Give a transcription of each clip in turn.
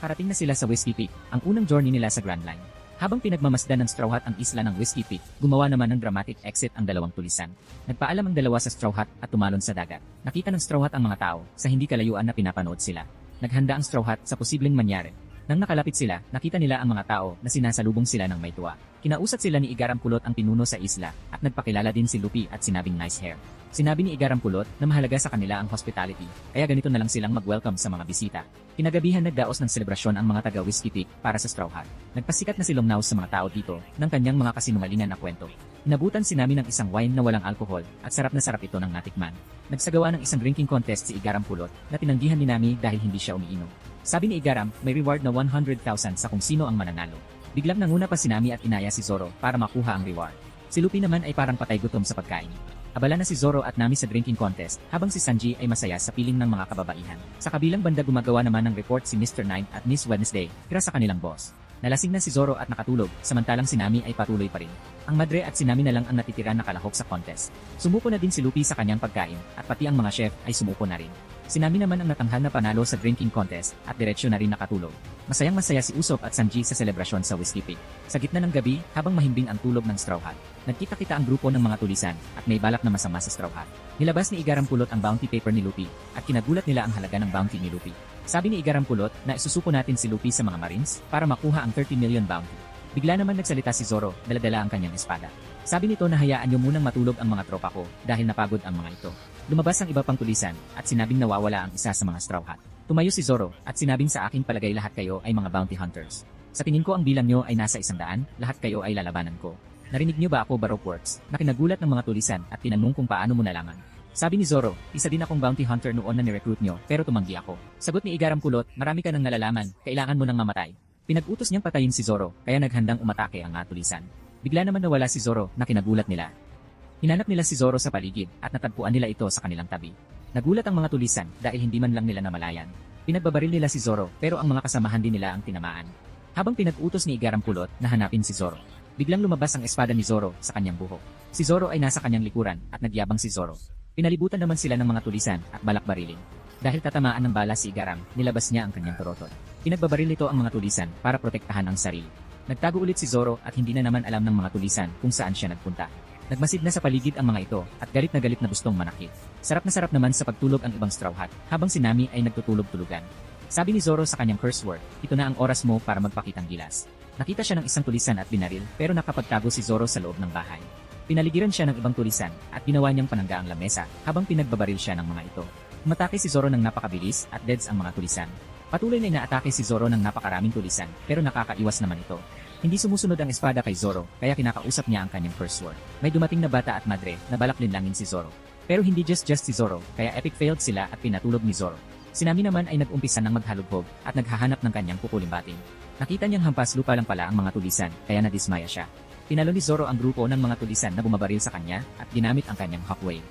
Nakarating na sila sa Whiskey Peak, ang unang journey nila sa Grand Line. Habang pinagmamasdan ng Straw Hat ang isla ng Whiskey Peak, gumawa naman ng dramatic exit ang dalawang tulisan. Nagpaalam ang dalawa sa Straw Hat at tumalon sa dagat. Nakita ng Straw Hat ang mga tao sa hindi kalayuan na pinapanood sila. Naghanda ang Straw Hat sa posibleng mangyari. Nang nakalapit sila, nakita nila ang mga tao na sinasalubong sila ng may tuwa. Kinausap sila ni Igaram Pulot ang pinuno sa isla at nagpakilala din si Lupi at sinabing nice hair. Sinabi ni Igaram Pulot na mahalaga sa kanila ang hospitality, kaya ganito na lang silang mag-welcome sa mga bisita. Kinagabihan nagdaos ng selebrasyon ang mga taga Whiskey Peak para sa Straw Hat. Nagpasikat na si Longnaw sa mga tao dito ng kanyang mga kasinungalingan na kwento. Inabutan si Nami ng isang wine na walang alkohol at sarap na sarap ito ng natikman. Nagsagawa ng isang drinking contest si Igaram Pulot na tinanggihan ni Nami dahil hindi siya umiinom. Sabi ni Igaram, may reward na 100,000 sa kung sino ang mananalo. Biglang nanguna pa si Nami at inaya si Zoro para makuha ang reward. Si Lupi naman ay parang patay gutom sa pagkain. Abala na si Zoro at Nami sa drinking contest, habang si Sanji ay masaya sa piling ng mga kababaihan. Sa kabilang banda gumagawa naman ng report si Mr. Nine at Miss Wednesday, kira sa kanilang boss. Nalasing na si Zoro at nakatulog, samantalang si Nami ay patuloy pa rin. Ang madre at si Nami na lang ang natitira na kalahok sa contest. Sumuko na din si Lupi sa kanyang pagkain, at pati ang mga chef ay sumuko na rin. Si Nami naman ang natanghal na panalo sa drinking contest, at diretsyo na rin nakatulog. Masayang masaya si Usopp at Sanji sa selebrasyon sa Whiskey Peak. Sa gitna ng gabi, habang mahimbing ang tulog ng Straw Hat, nagkita-kita ang grupo ng mga tulisan, at may balak na masama sa Straw Hat. Nilabas ni Igaram Pulot ang bounty paper ni Lupi, at kinagulat nila ang halaga ng bounty ni Lupi. Sabi ni Igaram Pulot na isusuko natin si Lupi sa mga Marines para makuha ang 30 million bounty. Bigla naman nagsalita si Zoro, daladala ang kanyang espada. Sabi nito na hayaan niyo munang matulog ang mga tropa ko dahil napagod ang mga ito. Lumabas ang iba pang tulisan at sinabing nawawala ang isa sa mga Straw Hat. Tumayo si Zoro at sinabing sa aking palagay lahat kayo ay mga bounty hunters. Sa tingin ko ang bilang nyo ay nasa 100, lahat kayo ay lalabanan ko. Narinig niyo ba ako Baroque Works? Na kinagulat ng mga tulisan at tinanong kung paano mo nalaman. Sabi ni Zoro, isa din akong bounty hunter noon na ni-recruit nyo pero tumanggi ako. Sagot ni Igaram Pulot, marami ka nang nalalaman, kailangan mo nang mamatay. Pinag-utos niyang patayin si Zoro kaya naghandang umatake ang mga tulisan. Bigla naman nawala si Zoro na kinagulat nila. Hinanap nila si Zoro sa paligid at natagpuan nila ito sa kanilang tabi. Nagulat ang mga tulisan dahil hindi man lang nila namalayan. Pinagbabaril nila si Zoro pero ang mga kasamahan din nila ang tinamaan. Habang pinag-utos ni Igaram Pulot na hanapin si Zoro, biglang lumabas ang espada ni Zoro sa kanyang buhok. Si Zoro ay nasa kanyang likuran at nagyabang si Zoro. Pinalibutan naman sila ng mga tulisan at balak barilin. Dahil tatamaan ng bala si Igaram, nilabas niya ang kanyang torotol. Pinagbabaril nito ang mga tulisan para protektahan ang sarili. Nagtago ulit si Zoro at hindi na naman alam ng mga tulisan kung saan siya nagpunta. Nagmasid na sa paligid ang mga ito at galit na gustong manakit. Sarap na sarap naman sa pagtulog ang ibang Straw Hat habang si Nami ay nagtutulog-tulugan. Sabi ni Zoro sa kanyang curse word, ito na ang oras mo para magpakitang gilas. Nakita siya ng isang tulisan at binaril pero nakapagtago si Zoro sa loob ng bahay. Pinaligiran siya ng ibang tulisan at ginawa niyang panangga ang lamesa habang pinagbabaril siya ng mga ito. Umatake si Zoro ng napakabilis at deads ang mga tulisan. Patuloy na inaatake si Zoro ng napakaraming tulisan pero nakakaiwas naman ito. Hindi sumusunod ang espada kay Zoro kaya kinakausap niya ang kanyang first sword. May dumating na bata at madre na balak linlangin si Zoro. Pero hindi just si Zoro kaya epic failed sila at pinatulog ni Zoro. Si Nami naman ay nag-umpisa ng maghalughog at naghahanap ng kanyang kukulimbatin. Nakita niyang hampas lupa lang pala ang mga tulisan kaya nadismaya siya. Tinalo ni Zoro ang grupo ng mga tulisan na bumabaril sa kanya at ginamit ang kanyang hawkwave.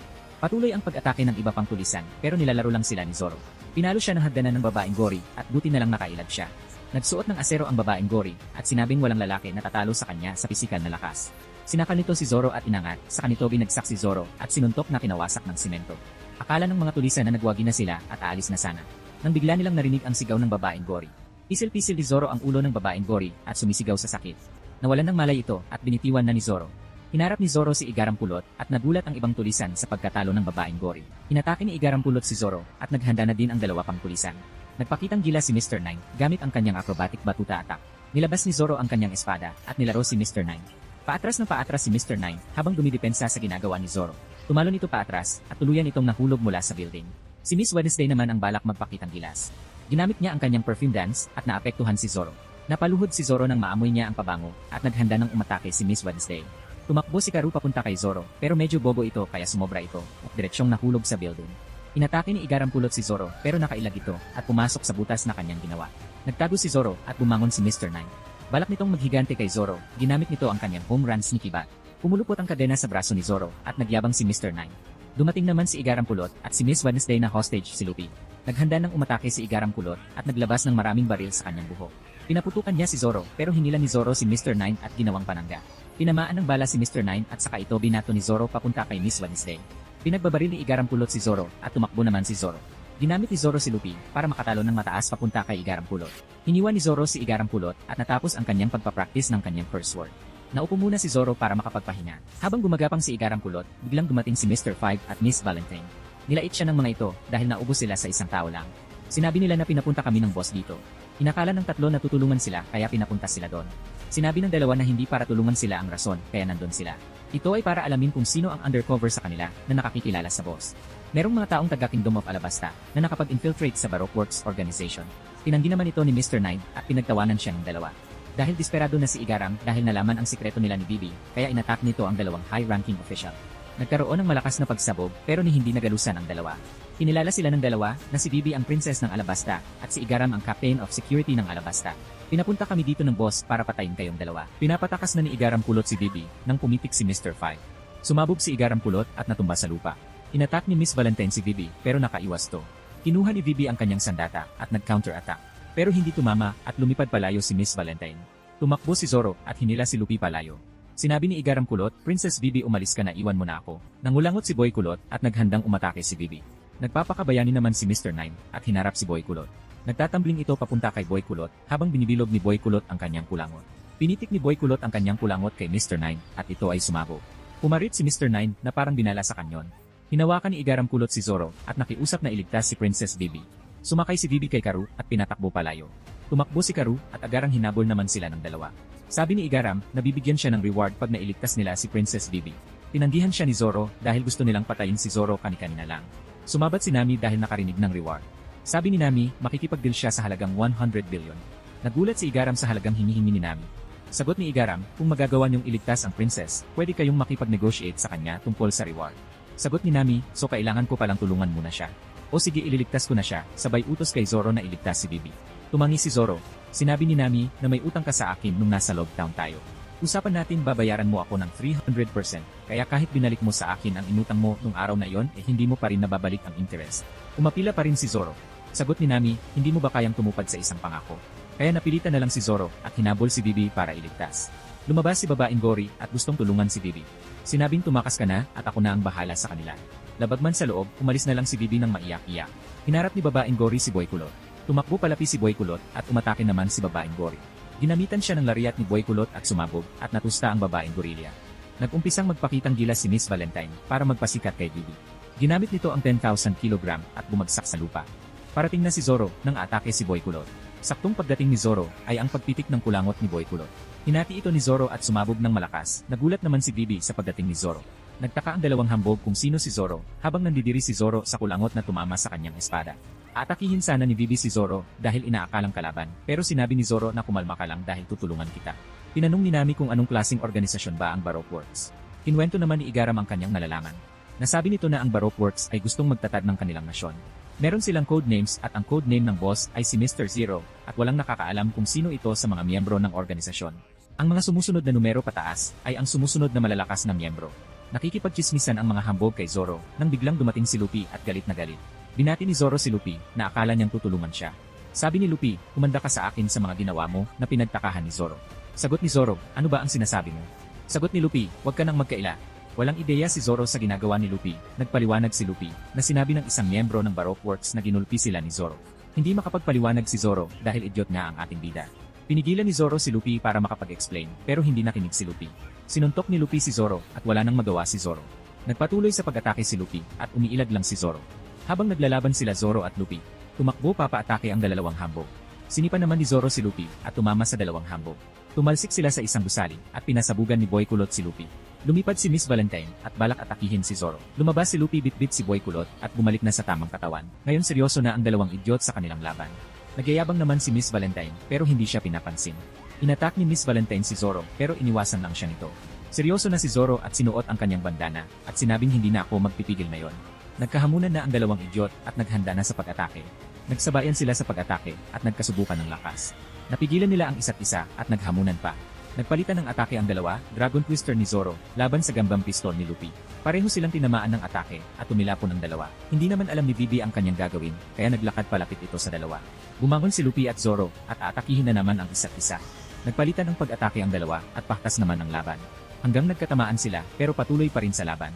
Patuloy ang pag-atake ng iba pang tulisan pero nilalaro lang sila ni Zoro. Pinalo siya ng hagdanan ng babaeng Gory at buti na lang nakailad siya. Nagsuot ng asero ang babaeng Gory at sinabing walang lalaki na tatalo sa kanya sa pisikal na lakas. Sinakal nito si Zoro at inangat, sa kanito binagsak si Zoro at sinuntok na kinawasak ng simento. Akala ng mga tulisan na nagwagi na sila at aalis na sana. Nang bigla nilang narinig ang sigaw ng babaeng Gory. Pisil-pisil ni Zoro ang ulo ng babaeng Gory at sumisigaw sa sakit. Nawalan ng malay ito at binitiwan na ni Zoro. Hinarap ni Zoro si Igaram Pulot at nagulat ang ibang tulisan sa pagkatalo ng babaeng Gory. Inatake ni Igaram Pulot si Zoro at naghanda na din ang dalawa pang tulisan. Nagpakitang gila si Mr. Nine gamit ang kanyang acrobatic batuta attack. Nilabas ni Zoro ang kanyang espada at nilaro si Mr. Nine. Paatras na paatras si Mr. Nine habang dumidepensa sa ginagawa ni Zoro. Tumalon ito paatras at tuluyan itong nahulog mula sa building. Si Miss Wednesday naman ang balak magpakitang gilas. Ginamit niya ang kanyang perfume dance at naapektuhan si Zoro. Napaluhod si Zoro nang maamoy niya ang pabango at naghanda ng umatake si Miss Wednesday. Tumakbo si Karu papunta kay Zoro pero medyo bobo ito kaya sumobra ito at diretsyong nahulog sa building. Inatake ni Igaram Pulot si Zoro pero nakailag ito at pumasok sa butas na kanyang ginawa. Nagtago si Zoro at bumangon si Mr. Nine. Balak nitong maghigante kay Zoro, ginamit nito ang kanyang home run sneaky bat. Pumulupot ang kadena sa braso ni Zoro at nagyabang si Mr. Nine. Dumating naman si Igaram Pulot at si Miss Wednesday na hostage si Lupi. Naghanda ng umatake si Igaram Pulot at naglabas ng maraming baril sa kanyang buhok. Pinaputukan niya si Zoro pero hinilan ni Zoro si Mr. Nine at ginawang panangga. Tinamaan ng bala si Mr. Nine at saka ito binato ni Zoro papunta kay Miss Wednesday. Pinagbabaril ni Igaram Pulot si Zoro at tumakbo naman si Zoro. Ginamit ni Zoro si Luffy para makatalo ng mataas papunta kay Igaram Pulot. Hiniwa ni Zoro si Igaram Pulot at natapos ang kanyang pagpapractice ng kanyang first sword. Naupo muna si Zoro para makapagpahinga. Habang gumagapang si Igaram Pulot, biglang dumating si Mr. Five at Miss Valentine. Nilait siya ng mga ito dahil naubos sila sa isang tao lang. Sinabi nila na pinapunta kami ng boss dito. Inakala ng tatlo na tutulungan sila kaya pinapunta sila doon. Sinabi ng dalawa na hindi para tulungan sila ang rason kaya nandun sila. Ito ay para alamin kung sino ang undercover sa kanila na nakakikilala sa boss. Merong mga taong taga Kingdom of Alabasta na nakapag-infiltrate sa Baroque Works Organization. Tinanggi naman ito ni Mr. Nine at pinagtawanan siya ng dalawa. Dahil desperado na si Igaram dahil nalaman ang sikreto nila ni Bibi, kaya inattack nito ang dalawang high-ranking official. Nagkaroon ng malakas na pagsabog pero ni hindi nagalusan ang dalawa. Kinilala sila ng dalawa na si Bibi ang princess ng Alabasta at si Igaram ang captain of security ng Alabasta. Pinapunta kami dito ng boss para patayin kayong dalawa. Pinapatakas na ni Igaram Pulot si Bibi nang pumitik si Mr. Five. Sumabog si Igaram Pulot at natumba sa lupa. Inattack ni Miss Valentine si Bibi pero nakaiwas to. Kinuha ni Bibi ang kanyang sandata at nag-counter-attack. Pero hindi tumama at lumipad palayo si Miss Valentine. Tumakbo si Zoro at hinila si Luffy palayo. Sinabi ni Igaram Kulot, Princess Bibi umalis ka na, iwan mo na ako. Nangulangot si Boy Kulot at naghandang umatake si Bibi. Nagpapakabayani naman si Mr. Nine at hinarap si Boy Kulot. Nagtatambling ito papunta kay Boy Kulot habang binibilog ni Boy Kulot ang kanyang kulangot. Pinitik ni Boy Kulot ang kanyang kulangot kay Mr. Nine at ito ay sumabog. Pumarit si Mr. Nine na parang binala sa kanyon. Hinawakan ni Igaram Kulot si Zoro at nakiusap na iligtas si Princess Bibi. Sumakay si Bibi kay Karu at pinatakbo palayo. Tumakbo si Karu at agarang hinabol naman sila ng dalawa. Sabi ni Igaram, nabibigyan siya ng reward pag nailigtas nila si Princess Bibi. Tinanggihan siya ni Zoro dahil gusto nilang patayin si Zoro kani-kanina lang. Sumabat si Nami dahil nakarinig ng reward. Sabi ni Nami, makikipag-deal siya sa halagang 100 billion. Nagulat si Igaram sa halagang hinihingi ni Nami. Sagot ni Igaram, kung magagawa niyong iligtas ang princess, pwede kayong makipag-negotiate sa kanya tungkol sa reward. Sagot ni Nami, so kailangan ko palang tulungan muna siya. O sige, ililigtas ko na siya, sabay utos kay Zoro na iligtas si Bibi. Tumangi si Zoro. Sinabi ni Nami na may utang ka sa akin nung nasa Log Town tayo. Usapan natin babayaran mo ako ng 300%, kaya kahit binalik mo sa akin ang inutang mo nung araw na yon hindi mo pa rin nababalik ang interest. Umapila pa rin si Zoro. Sagot ni Nami, hindi mo ba kayang tumupad sa isang pangako? Kaya napilitan na lang si Zoro at hinabol si Bibi para iligtas. Lumabas si babaeng Gori at gustong tulungan si Bibi. Sinabing tumakas ka na at ako na ang bahala sa kanila. Labagman sa loob, umalis na lang si Bibi ng maiyak-iyak. Hinarap ni babaeng Gori si Boy Kulot. Tumakbo palapi si Boy Kulot at umatake naman si babaeng Gori. Ginamitan siya ng lariat ni Boy Kulot at sumabog at natusta ang babaeng gorilya. Nag-umpisang magpakitang gilas si Miss Valentine para magpasikat kay Bibi. Ginamit nito ang 10,000 kg at bumagsak sa lupa. Parating na si Zoro nang atake si Boy Kulot. Saktong pagdating ni Zoro ay ang pagpitik ng kulangot ni Boy Kulot. Hinati ito ni Zoro at sumabog ng malakas. Nagulat naman si Bibi sa pagdating ni Zoro. Nagtaka ang dalawang hambog kung sino si Zoro habang nandidiri si Zoro sa kulangot na tumama sa kanyang espada. Atakihin sana ni Bibi si Zoro dahil inaakalang kalaban pero sinabi ni Zoro na kumalma ka lang dahil tutulungan kita. Tinanong ni Nami kung anong klaseng organisasyon ba ang Baroque Works. Kinwento naman ni Igaram ang kanyang nalalaman. Nasabi nito na ang Baroque Works ay gustong magtatag ng kanilang nasyon. Meron silang code names at ang code name ng boss ay si Mr. Zero at walang nakakaalam kung sino ito sa mga miyembro ng organisasyon. Ang mga sumusunod na numero pataas ay ang sumusunod na malalakas na miyembro. Nakikipagchismisan ang mga hambog kay Zoro nang biglang dumating si Luffy at galit na galit. Binati ni Zoro si Luffy na akala niyang tutulungan siya. Sabi ni Luffy, kumanda ka sa akin sa mga ginawa mo na pinagtakahan ni Zoro. Sagot ni Zoro, ano ba ang sinasabi mo? Sagot ni Luffy, huwag ka nang magkaila. Walang ideya si Zoro sa ginagawa ni Luffy. Nagpaliwanag si Luffy na sinabi ng isang miyembro ng Baroque Works na ginulpi sila ni Zoro. Hindi makapagpaliwanag si Zoro dahil idiot nga ang ating bida. Pinigilan ni Zoro si Luffy para makapag-explain pero hindi nakinig si Luffy. Sinuntok ni Luffy si Zoro at wala nang magawa si Zoro. Nagpatuloy sa pag-atake si Luffy at umiilag lang si Zoro. Habang naglalaban sila Zoro at Luffy, tumakbo papaatake ang dalawang hambog. Sinipan naman ni Zoro si Luffy at tumama sa dalawang hambog. Tumalsik sila sa isang gusali at pinasabugan ni Boy Kulot si Luffy. Lumipad si Miss Valentine at balak atakihin si Zoro. Lumabas si Luffy bitbit si Boy Kulot at bumalik na sa tamang katawan. Ngayon seryoso na ang dalawang idiot sa kanilang laban. Nagyayabang naman si Miss Valentine pero hindi siya pinapansin. Inattack ni Miss Valentine si Zoro pero iniwasan lang siya nito. Seryoso na si Zoro at sinuot ang kanyang bandana at sinabing hindi na ako magpipigil na yon. Nagkahamunan na ang dalawang idiot at naghanda na sa pag-atake. Nagsabayan sila sa pag-atake at nagkasubukan ng lakas. Napigilan nila ang isa't isa at naghamunan pa. Nagpalitan ng atake ang dalawa, Dragon Twister ni Zoro, laban sa gambang pistol ni Luffy. Pareho silang tinamaan ng atake at tumilapon ang dalawa. Hindi naman alam ni Bibi ang kanyang gagawin, kaya naglakad palapit ito sa dalawa. Bumangon si Luffy at Zoro at aatakihin na naman ang isa't isa. Nagpalitan ng pag-atake ang dalawa at paktas naman ang laban. Hanggang nagkatamaan sila pero patuloy pa rin sa laban.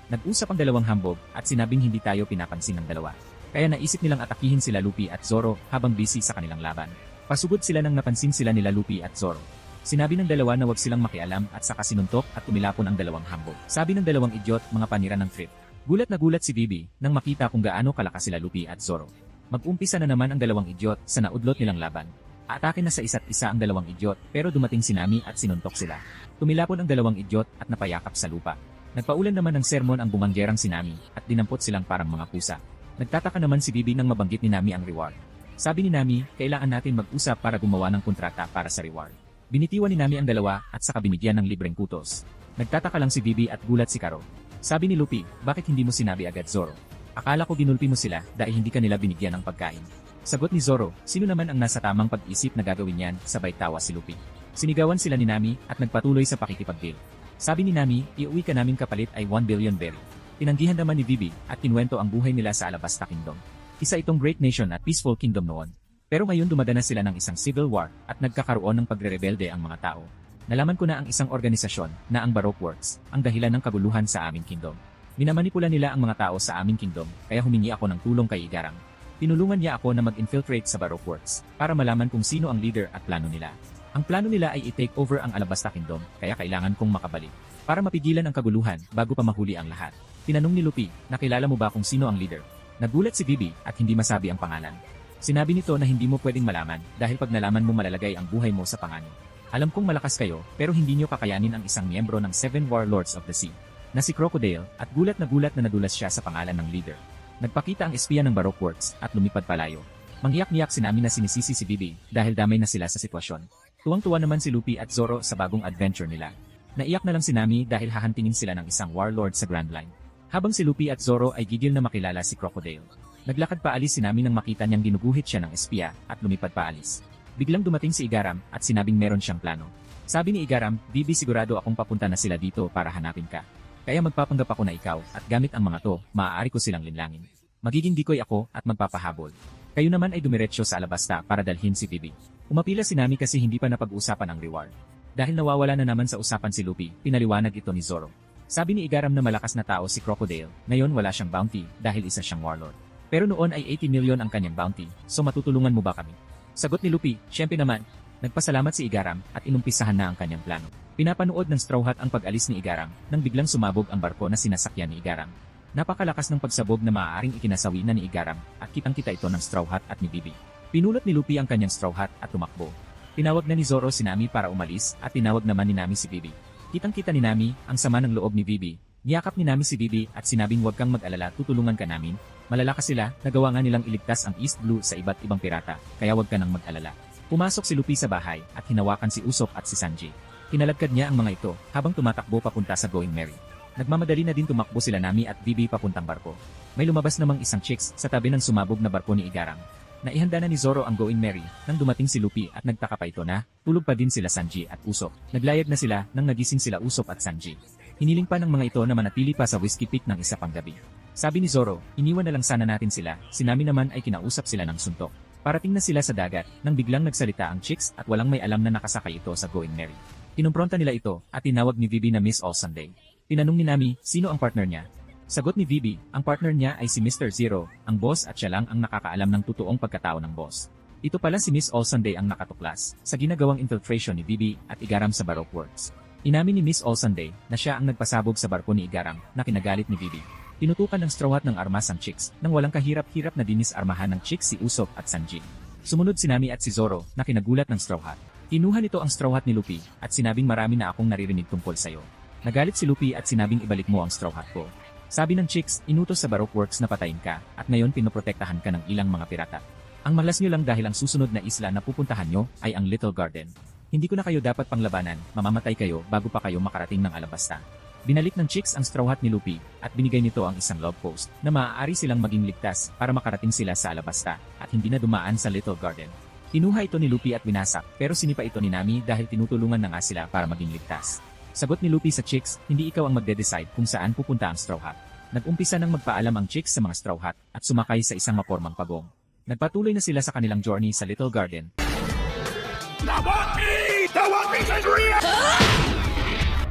Nag-usap ang dalawang hambog at sinabing hindi tayo pinapansin ng dalawa. Kaya naisip nilang atakihin sila Luffy at Zoro habang busy sa kanilang laban. Pasugod sila nang napansin sila nila Luffy at Zoro. Sinabi ng dalawa na wag silang makialam at saka sinuntok at tumilapon ang dalawang hambog. Sabi ng dalawang idiot, mga panira ng trip. Gulat na gulat si Bibi nang makita kung gaano kalakas sila Luffy at Zoro. Mag-umpisa na naman ang dalawang idiot sa naudlot nilang laban. Atake na sa isa't isa ang dalawang idiot pero dumating si Nami at sinuntok sila. Tumilapon ang dalawang idiot at napayakap sa lupa. Nagpaulan naman ng sermon ang bumanggerang si Nami at dinampot silang parang mga pusa. Nagtataka naman si Bibi nang mabanggit ni Nami ang reward. Sabi ni Nami, kailangan natin mag-usap para gumawa ng kontrata para sa reward. Binitiwan ni Nami ang dalawa at saka binigyan ng libreng kutos. Nagtataka lang si Bibi at gulat si Karo. Sabi ni Luffy, bakit hindi mo sinabi agad Zoro? Akala ko ginulpi mo sila dahil hindi kanila binigyan ng pagkain. Sagot ni Zoro, sino naman ang nasa tamang pag-isip na gagawin yan, sabay tawa si Luffy. Sinigawan sila ni Nami at nagpatuloy sa pakikipag-deal. Sabi ni Nami, iuwi ka namin kapalit ay 1 billion berry. Tinanggihan naman ni Bibi at kinuwento ang buhay nila sa Alabasta Kingdom. Isa itong great nation at peaceful kingdom noon. Pero ngayon dumadanas sila ng isang civil war at nagkakaroon ng pagre-rebelde ang mga tao. Nalaman ko na ang isang organisasyon na ang Baroque Works ang dahilan ng kaguluhan sa aming kingdom. Minamanipula nila ang mga tao sa aming kingdom kaya humingi ako ng tulong kay Igarang. Tinulungan niya ako na mag-infiltrate sa Baroque Works para malaman kung sino ang leader at plano nila. Ang plano nila ay i-take over ang Alabasta Kingdom kaya kailangan kong makabalik. Para mapigilan ang kaguluhan bago pa mahuli ang lahat. Tinanong ni Luffy, nakilala mo ba kung sino ang leader? Nagulat si Bibi at hindi masabi ang pangalan. Sinabi nito na hindi mo pwedeng malaman dahil pag nalaman mo malalagay ang buhay mo sa panganib. Alam kong malakas kayo pero hindi nyo kakayanin ang isang miyembro ng 7 Warlords of the Sea na si Crocodile at gulat na nadulas siya sa pangalan ng leader. Nagpakita ang espiya ng Baroque Works at lumipad palayo. Manghiyak-niyak si Nami na sinisisi si Bibi dahil damay na sila sa sitwasyon. Tuwang-tuwa naman si Luffy at Zoro sa bagong adventure nila. Naiyak na lang si Nami dahil hahantingin sila ng isang warlord sa Grand Line. Habang si Luffy at Zoro ay gigil na makilala si Crocodile. Naglakad paalis si Nami nang makita niyang ginuguhit siya ng espiya at lumipad paalis. Biglang dumating si Igaram at sinabing meron siyang plano. Sabi ni Igaram, Bibi sigurado akong papunta na sila dito para hanapin ka. Kaya magpapanggap ako na ikaw at gamit ang mga to, maaari ko silang linlangin. Magiging decoy ako at magpapahabol. Kayo naman ay dumiretso sa Alabasta para dalhin si Bibi. Umapila si Nami kasi hindi pa napag-usapan ang reward. Dahil nawawala na naman sa usapan si Luffy, pinaliwanag ito ni Zoro. Sabi ni Igaram na malakas na tao si Crocodile, ngayon wala siyang bounty dahil isa siyang warlord. Pero noon ay 80 million ang kanyang bounty, so matutulungan mo ba kami? Sagot ni Luffy, syempre naman. Nagpasalamat si Igaram at inumpisahan na ang kanyang plano. Pinapanood ng Straw Hat ang pag-alis ni Igaram nang biglang sumabog ang barko na sinasakyan ni Igaram. Napakalakas ng pagsabog na maaaring ikinasawi na ni Igaram at kitang-kita ito ng Straw Hat at ni Bibi. Pinulot ni Luffy ang kanyang Straw Hat at tumakbo. Tinawag na ni Zoro si Nami para umalis at tinawag naman ni Nami si Bibi. Kitang-kita ni Nami ang sama ng loob ni Bibi. Niyakap ni Nami si Bibi at sinabing huwag kang mag-alala, tutulungan ka namin. Malalakas sila, nagawa nga nilang iligtas ang East Blue sa iba't ibang pirata, kaya huwag ka nang mag-alala. Pumasok si Luffy sa bahay at hinawakan si Usopp at si Sanji. Kinaladkad niya ang mga ito habang tumatakbo papunta sa Going Merry. Nagmamadali na din tumakbo sila Nami at Bibi papuntang barko. May lumabas namang isang chicks sa tabi ng sumabog na barko ni Igaram. Naihanda na ni Zoro ang Going Merry nang dumating si Luffy at nagtaka pa ito na tulog pa din sila Sanji at Usopp. Naglayag na sila nang nagising sila Usopp at Sanji. Hiniling pa ng mga ito na manatili pa sa Whiskey Peak ng isa pang gabi. Sabi ni Zoro, iniwan na lang sana natin sila, si Nami naman ay kinausap sila ng suntok. Parating na sila sa dagat nang biglang nagsalita ang chicks at walang may alam na nakasakay ito sa Going Merry. Kinumpronta nila ito at tinawag ni Bibi na Miss All Sunday. Tinanong ni Nami, sino ang partner niya? Sagot ni Bibi, ang partner niya ay si Mr. Zero, ang boss at siya lang ang nakakaalam ng totoong pagkatao ng boss. Ito pala si Miss All Sunday ang nakatuklas sa ginagawang infiltration ni Bibi at Igaram sa Baroque Works. Inamin ni Miss All Sunday na siya ang nagpasabog sa barko ni Igaram na kinagalit ni Bibi. Tinutukan ng Straw Hat ng armas ang chicks nang walang kahirap-hirap na dinis-armahan ng chicks si Usopp at Sanji. Sumunod si Nami at si Zoro na kinagulat ng Straw Hat. Kinuha nito ang Straw Hat ni Luffy at sinabing marami na akong naririnig tungkol sa'yo. Nagalit si Luffy at sinabing ibalik mo ang Straw Hat ko. Sabi ng chicks, inutos sa Baroque Works na patayin ka at ngayon pinoprotektahan ka ng ilang mga pirata. Ang malas nyo lang dahil ang susunod na isla na pupuntahan nyo ay ang Little Garden. Hindi ko na kayo dapat panglabanan, mamamatay kayo bago pa kayo makarating ng Alabasta. Binalik ng chicks ang Straw Hat ni Luffy at binigay nito ang isang log post na maaari silang maging ligtas para makarating sila sa Alabasta at hindi na dumaan sa Little Garden. Kinuha ito ni Luffy at winasak pero sinipa ito ni Nami dahil tinutulungan na nga sila para maging ligtas. Sagot ni Luffy sa chicks, hindi ikaw ang magde-decide kung saan pupunta ang Straw Hat. Nag-umpisa nang magpaalam ang chicks sa mga Straw Hat at sumakay sa isang mapormang pagong. Nagpatuloy na sila sa kanilang journey sa Little Garden.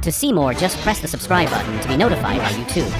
To see more, just press the subscribe button to be notified by YouTube.